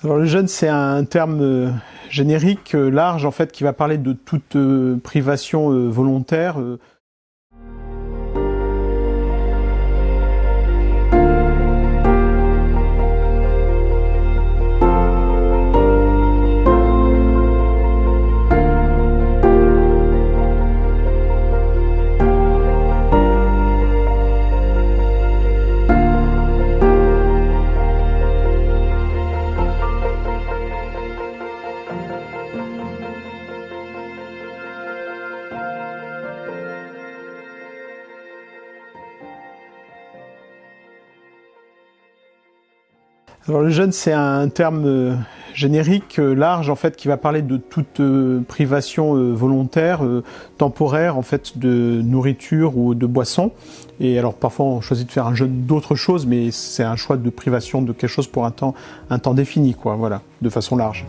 Alors le jeûne, c'est un terme générique, large, en fait, qui va parler de toute privation volontaire. Alors le jeûne, c'est un terme générique, large, en fait, qui va parler de toute privation volontaire, temporaire, en fait, de nourriture ou de boisson. Et alors parfois on choisit de faire un jeûne d'autre chose, mais c'est un choix de privation de quelque chose pour un temps défini, quoi, voilà, de façon large.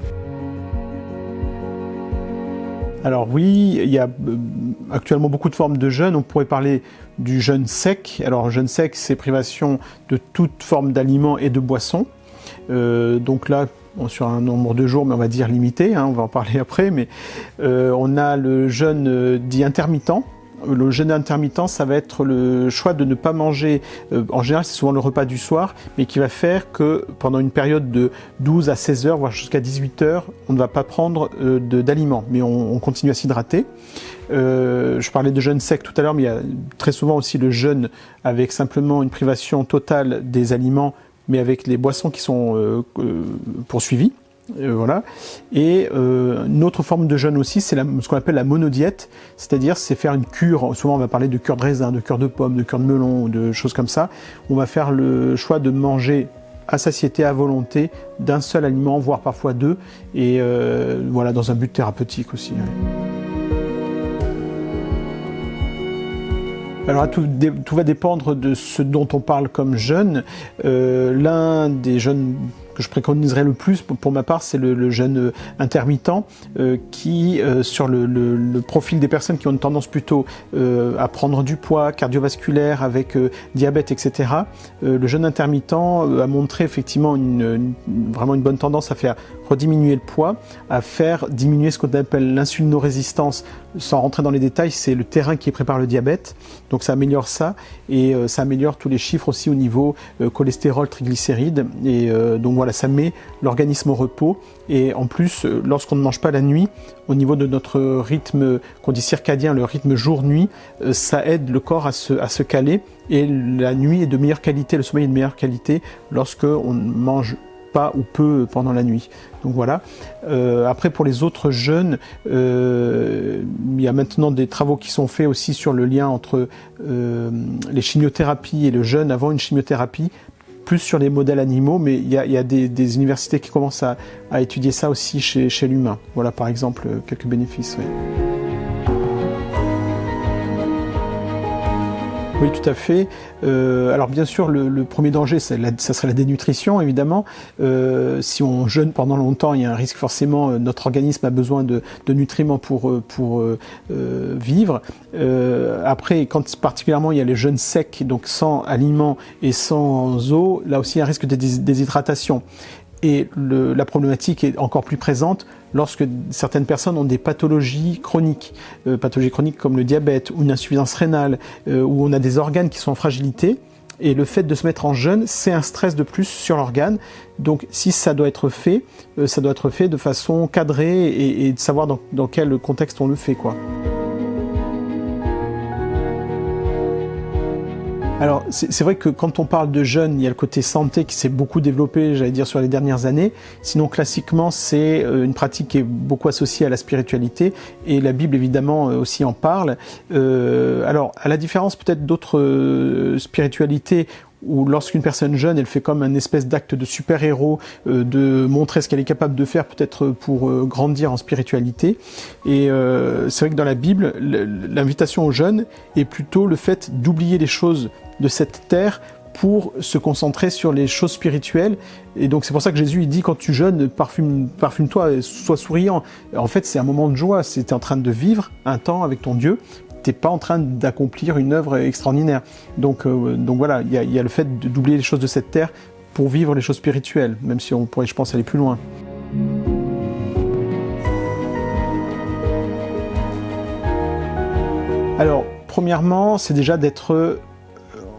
Alors oui, il y a actuellement beaucoup de formes de jeûne. On pourrait parler du jeûne sec. Alors jeûne sec, c'est privation de toute forme d'aliments et de boissons. Donc là, sur un nombre de jours, mais on va dire limité, on va en parler après, mais on a le jeûne dit intermittent. Le jeûne intermittent, ça va être le choix de ne pas manger, en général c'est souvent le repas du soir, mais qui va faire que pendant une période de 12 à 16 heures, voire jusqu'à 18 heures, on ne va pas prendre d'aliments, mais on continue à s'hydrater. Je parlais de jeûne sec tout à l'heure, mais il y a très souvent aussi le jeûne avec simplement une privation totale des aliments, mais avec les boissons qui sont poursuivies. Voilà. Et une autre forme de jeûne aussi, c'est ce qu'on appelle la monodiète, c'est-à-dire c'est faire une cure. Souvent on va parler de cure de raisin, de cure de pomme, de cure de melon, ou de choses comme ça. On va faire le choix de manger à satiété, à volonté, d'un seul aliment, voire parfois deux, et voilà, dans un but thérapeutique aussi. Alors tout va dépendre de ce dont on parle comme jeûne. L'un des jeûnes que je préconiserais le plus, pour ma part, c'est le jeûne intermittent, qui, sur le profil des personnes qui ont une tendance plutôt à prendre du poids, cardiovasculaire, avec diabète, etc. Le jeûne intermittent a montré effectivement vraiment une bonne tendance à faire rediminuer le poids, à faire diminuer ce qu'on appelle l'insulinorésistance. Sans rentrer dans les détails, c'est le terrain qui prépare le diabète, donc ça améliore ça, et ça améliore tous les chiffres aussi au niveau cholestérol, triglycérides, et donc voilà, ça met l'organisme au repos, et en plus, lorsqu'on ne mange pas la nuit, au niveau de notre rythme qu'on dit circadien, le rythme jour-nuit, ça aide le corps à se caler, et la nuit est de meilleure qualité, le sommeil est de meilleure qualité lorsqu'on mange pas ou peu pendant la nuit. Donc voilà. Après, pour les autres jeûnes, il y a maintenant des travaux qui sont faits aussi sur le lien entre les chimiothérapies et le jeûne avant une chimiothérapie, plus sur les modèles animaux, mais il y a des universités qui commencent à étudier ça aussi chez l'humain. Voilà, par exemple, quelques bénéfices. Oui. Oui, tout à fait. Alors bien sûr, le premier danger, ça serait la dénutrition, évidemment. Si on jeûne pendant longtemps, il y a un risque forcément, notre organisme a besoin de nutriments pour vivre. Après, quand particulièrement il y a les jeûnes secs, donc sans aliments et sans eau, là aussi il y a un risque de déshydratation. Et la problématique est encore plus présente lorsque certaines personnes ont des pathologies chroniques comme le diabète ou une insuffisance rénale, où on a des organes qui sont en fragilité. Et le fait de se mettre en jeûne, c'est un stress de plus sur l'organe. Donc si ça doit être fait de façon cadrée et de savoir dans quel contexte on le fait, quoi. Alors, c'est vrai que quand on parle de jeûne, il y a le côté santé qui s'est beaucoup développé, j'allais dire, sur les dernières années. Sinon, classiquement, c'est une pratique qui est beaucoup associée à la spiritualité, et la Bible, évidemment, aussi en parle. Alors, à la différence peut-être d'autres spiritualités, où lorsqu'une personne jeûne, elle fait comme un espèce d'acte de super-héros, de montrer ce qu'elle est capable de faire peut-être pour grandir en spiritualité. Et c'est vrai que dans la Bible, l'invitation au jeûne est plutôt le fait d'oublier les choses de cette terre pour se concentrer sur les choses spirituelles. Et donc c'est pour ça que Jésus il dit, quand tu jeûnes, parfume-toi, sois souriant. En fait, c'est un moment de joie, c'est en train de vivre un temps avec ton Dieu. T'es pas en train d'accomplir une œuvre extraordinaire. Donc voilà, il y a le fait d'oublier les choses de cette terre pour vivre les choses spirituelles, même si on pourrait, je pense, aller plus loin. Alors, premièrement, c'est déjà d'être,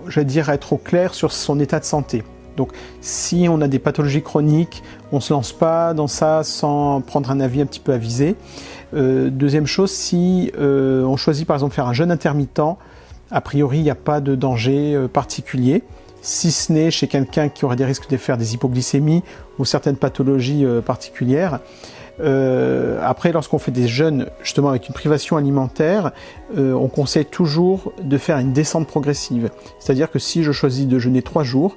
j'allais dire, être au clair sur son état de santé. Donc, si on a des pathologies chroniques, on ne se lance pas dans ça sans prendre un avis un petit peu avisé. Deuxième chose, si on choisit par exemple de faire un jeûne intermittent, a priori, il n'y a pas de danger particulier, si ce n'est chez quelqu'un qui aurait des risques de faire des hypoglycémies ou certaines pathologies particulières. Après, lorsqu'on fait des jeûnes justement avec une privation alimentaire, on conseille toujours de faire une descente progressive. C'est-à-dire que si je choisis de jeûner 3 jours,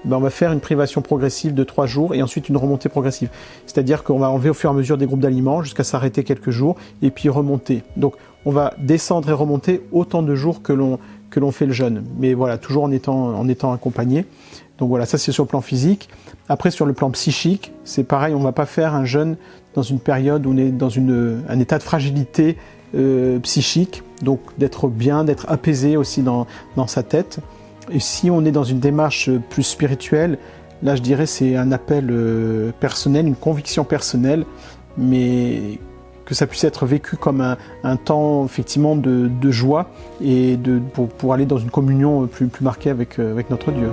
on va faire une privation progressive de 3 jours et ensuite une remontée progressive. C'est-à-dire qu'on va enlever au fur et à mesure des groupes d'aliments jusqu'à s'arrêter quelques jours et puis remonter. Donc on va descendre et remonter autant de jours que l'on fait le jeûne. Mais voilà, toujours en étant accompagné. Donc voilà, ça c'est sur le plan physique. Après, sur le plan psychique, c'est pareil, on ne va pas faire un jeûne dans une période où on est dans un état de fragilité psychique, donc d'être bien, d'être apaisé aussi dans sa tête. Et si on est dans une démarche plus spirituelle, là je dirais c'est un appel personnel, une conviction personnelle, mais que ça puisse être vécu comme un temps effectivement de joie et pour aller dans une communion plus marquée avec notre Dieu.